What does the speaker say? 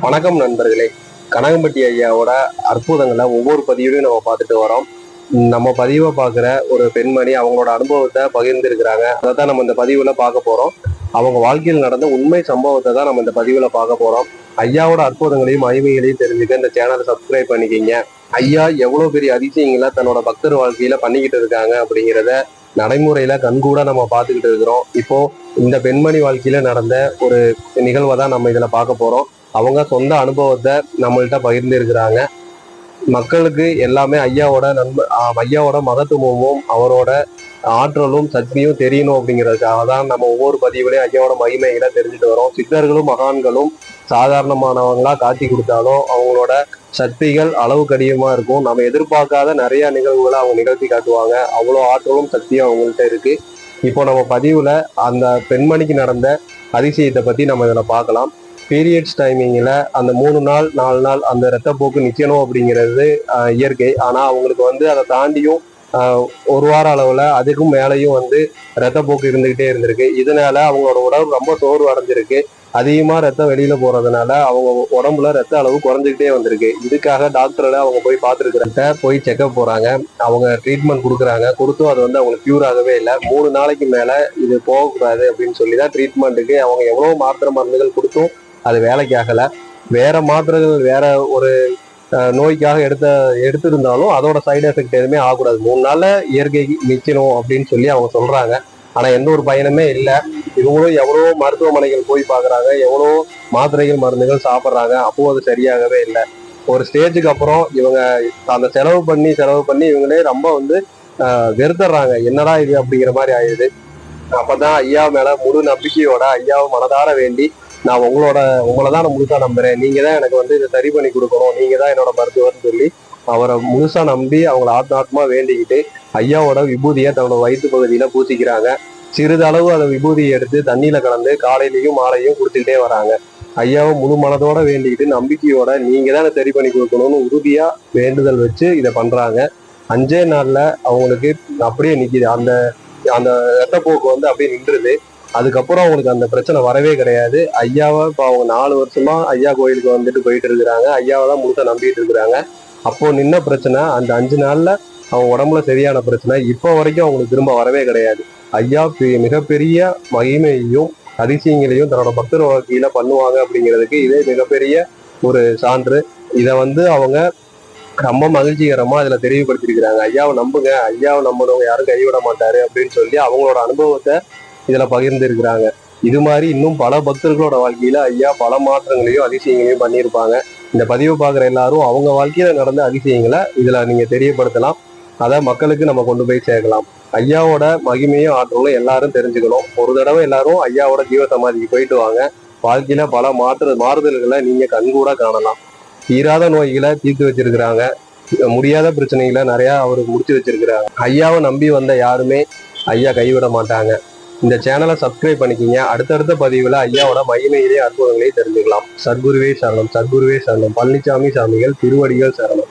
வணக்கம் நண்பர்களே. கனகம்பட்டி ஐயாவோட அற்புதங்களை ஒவ்வொரு பதிவுலையும் நம்ம பார்த்துட்டு வரோம். நம்ம பதிவை பார்க்குற ஒரு பெண்மணி அவங்களோட அனுபவத்தை பகிர்ந்துருக்கிறாங்க. அதை தான் நம்ம இந்த பதிவுல பார்க்க போறோம். அவங்க வாழ்க்கையில் நடந்த உண்மை சம்பவத்தை தான் நம்ம இந்த பதிவுல பார்க்க போறோம். ஐயாவோட அற்புதங்களையும் மகிமைகளையும் தெரிஞ்சுக்க இந்த சேனலை சப்ஸ்கிரைப் பண்ணிக்கிங்க. ஐயா எவ்வளவு பெரிய அதிசயங்களை தன்னோட பக்தர் வாழ்க்கையில பண்ணிக்கிட்டு இருக்காங்க அப்படிங்கிறத நடைமுறையில கண்கூட நம்ம பார்த்துக்கிட்டு இருக்கிறோம். இப்போ இந்த பெண்மணி வாழ்க்கையில நடந்த ஒரு நிகழ்வை தான் நம்ம இதுல பார்க்க போறோம். அவங்க சொந்த அனுபவத்தை நம்மள்கிட்ட பகிர்ந்து இருக்கிறாங்க. மக்களுக்கு எல்லாமே ஐயாவோட மகத்துவமும் அவரோட ஆற்றலும் சக்தியும் தெரியணும் அப்படிங்கிறதுக்காக தான் நம்ம ஒவ்வொரு பதிவுலையும் ஐயாவோட மகிமைகளை தெரிஞ்சுட்டு வரோம். சித்தர்களும் மகான்களும் சாதாரணமானவங்களா காட்சி கொடுத்தாலும் அவங்களோட சக்திகள் அளவுக்கு அதிகமா இருக்கும். நம்ம எதிர்பார்க்காத நிறைய நிகழ்வுகளை அவங்க நிகழ்த்தி காட்டுவாங்க. அவ்வளோ ஆற்றலும் சக்தியும் அவங்கள்ட்ட இருக்கு. இப்போ நம்ம பதிவுல அந்த பெண்மணிக்கு நடந்த அதிசயத்தை பத்தி நம்ம இதுல பார்க்கலாம். பீரியட்ஸ் டைமிங்கில் அந்த 3 நாள் 4 நாள் அந்த ரத்தப்போக்கு நிற்கணும் அப்படிங்கிறது இயற்கை. ஆனால் அவங்களுக்கு அதை தாண்டியும் ஒரு வார அளவில் அதுக்கும் மேலேயும் ரத்தப்போக்கு இருந்துகிட்டே இருந்திருக்கு. இதனால அவங்களோட உடம்பு ரொம்ப சோர்வு அடைஞ்சிருக்கு. அதிகமாக ரத்தம் வெளியில போறதுனால அவங்க உடம்புல ரத்த அளவு குறைஞ்சிக்கிட்டே வந்திருக்கு. இதுக்காக டாக்டரை அவங்க போய் பார்த்துருக்குறத போய் செக்அப் போறாங்க. அவங்க ட்ரீட்மெண்ட் கொடுக்குறாங்க. கொடுத்தும் அது அவங்களுக்கு கியூர் ஆகவே இல்லை. 3 நாளைக்கு மேல இது போகக்கூடாது அப்படின்னு சொல்லி தான் ட்ரீட்மெண்ட்டுக்கு அவங்க எவ்வளவு மாத்திரை மருந்துகள் கொடுத்தும் அது வேலைக்கு ஆகல. வேற மாத்திரைகள் வேற ஒரு நோய்க்காக எடுத்திருந்தாலும் அதோட சைடு எஃபெக்ட் எதுவுமே ஆகக்கூடாது. 3 நாள்ல இயற்கை நிக்கணும் அப்படின்னு சொல்லி அவங்க சொல்றாங்க. ஆனா எந்த ஒரு பயனுமே இல்லை. இவங்களும் எவ்வளவோ மருத்துவமனைகள் போய் பாக்குறாங்க, எவ்வளவோ மாத்திரைகள் மருந்துகள் சாப்பிட்றாங்க. அப்போ அது சரியாகவே இல்லை. ஒரு ஸ்டேஜுக்கு அப்புறம் இவங்க அந்த செலவு பண்ணி இவங்களே ரொம்ப வெறுத்துறாங்க. என்னடா இது அப்படிங்கிற மாதிரி ஆயிடுது. அப்பதான் ஐயா மேல முழு நம்பிக்கையோட ஐயாவை மனதார வேண்டி, நான் உங்களை தான் நான் முழுசா நம்புறேன், நீங்க தான் எனக்கு இதை சரி பண்ணி கொடுக்கணும், நீங்க தான் என்னோட மருத்துவர்னு சொல்லி அவரை முழுசா நம்பி அவங்கள ஆத்மாத்மா வேண்டிக்கிட்டு ஐயாவோட விபூதியை தன்னோட வயிற்று பகுதியில பூசிக்கிறாங்க. சிறிதளவு அதை விபூதியை எடுத்து தண்ணியில கலந்து காலையிலையும் மாலையும் கொடுத்துக்கிட்டே வராங்க. ஐயாவை முழு மனதோட வேண்டிக்கிட்டு நம்பிக்கையோட நீங்க தான் சரி பண்ணி கொடுக்கணும்னு உறுதியா வேண்டுதல் வச்சு இதை பண்றாங்க. 5 நாள்ல அவங்களுக்கு அப்படியே நிக்குது. அந்த அந்த ரத்தப்போக்கு அப்படியே நின்றுது. அதுக்கப்புறம் அவங்களுக்கு அந்த பிரச்சனை வரவே கிடையாது. ஐயாவை இப்போ அவங்க 4 வருஷமா ஐயா கோயிலுக்கு போயிட்டு இருக்கிறாங்க. ஐயாவை தான் முழுக்க நம்பிட்டு இருக்கிறாங்க. அப்போ நின்ன பிரச்சனை அந்த 5 நாள்ல அவங்க உடம்புல சரியான பிரச்சனை இப்போ வரைக்கும் அவங்களுக்கு திரும்ப வரவே கிடையாது. ஐயா மிகப்பெரிய மகிமையையும் அதிசயங்களையும் தன்னோட பக்தர் வாழ்க்கையில பண்ணுவாங்க அப்படிங்கிறதுக்கு இதே மிகப்பெரிய ஒரு சான்று. இதை அவங்க ரொம்ப மகிழ்ச்சிகரமா இதுல தெளிவுபடுத்திருக்கிறாங்க. ஐயாவை நம்புங்க, ஐயாவை நம்புறவங்க யாரும் கைவிட மாட்டாரு அப்படின்னு சொல்லி அவங்களோட அனுபவத்தை இதுல பகிர்ந்து இருக்கிறாங்க. இது மாதிரி இன்னும் பல பக்தர்களோட வாழ்க்கையில ஐயா பல மாற்றங்களையும் அதிசயங்களையும் பண்ணியிருப்பாங்க. இந்த பதிவு பார்க்குற எல்லாரும் அவங்க வாழ்க்கையில நடந்த அதிசயங்களை இதுல நீங்க தெரியப்படுத்தலாம். அதை மக்களுக்கு நம்ம கொண்டு போய் சேர்க்கலாம். ஐயாவோட மகிமையும் ஆற்றலும் எல்லாரும் தெரிஞ்சுக்கணும். ஒரு தடவை எல்லாரும் ஐயாவோட ஜீவ சமாதிக்கு போயிட்டு வாங்க. வாழ்க்கையில பல மாறுதல்களை நீங்க கண்கூட காணலாம். தீராத நோய்களை தீர்த்து வச்சிருக்கிறாங்க. முடியாத பிரச்சனைகளை நிறைய அவருக்கு முடிச்சு வச்சிருக்கிறாங்க. ஐயாவை நம்பி வந்த யாருமே ஐயா கைவிட மாட்டாங்க. இந்த சேனலை சப்ஸ்கிரைப் பண்ணிக்கிங்க. அடுத்தடுத்த பதிவுல ஐயாவோட மகிமையிலே அற்புதங்களையும் தெரிஞ்சுக்கலாம். சர்க்குருவே சரணம், சர்க்குருவே சரணம். பழனிசாமி சாமிகள் திருவடிகள் சரணம்.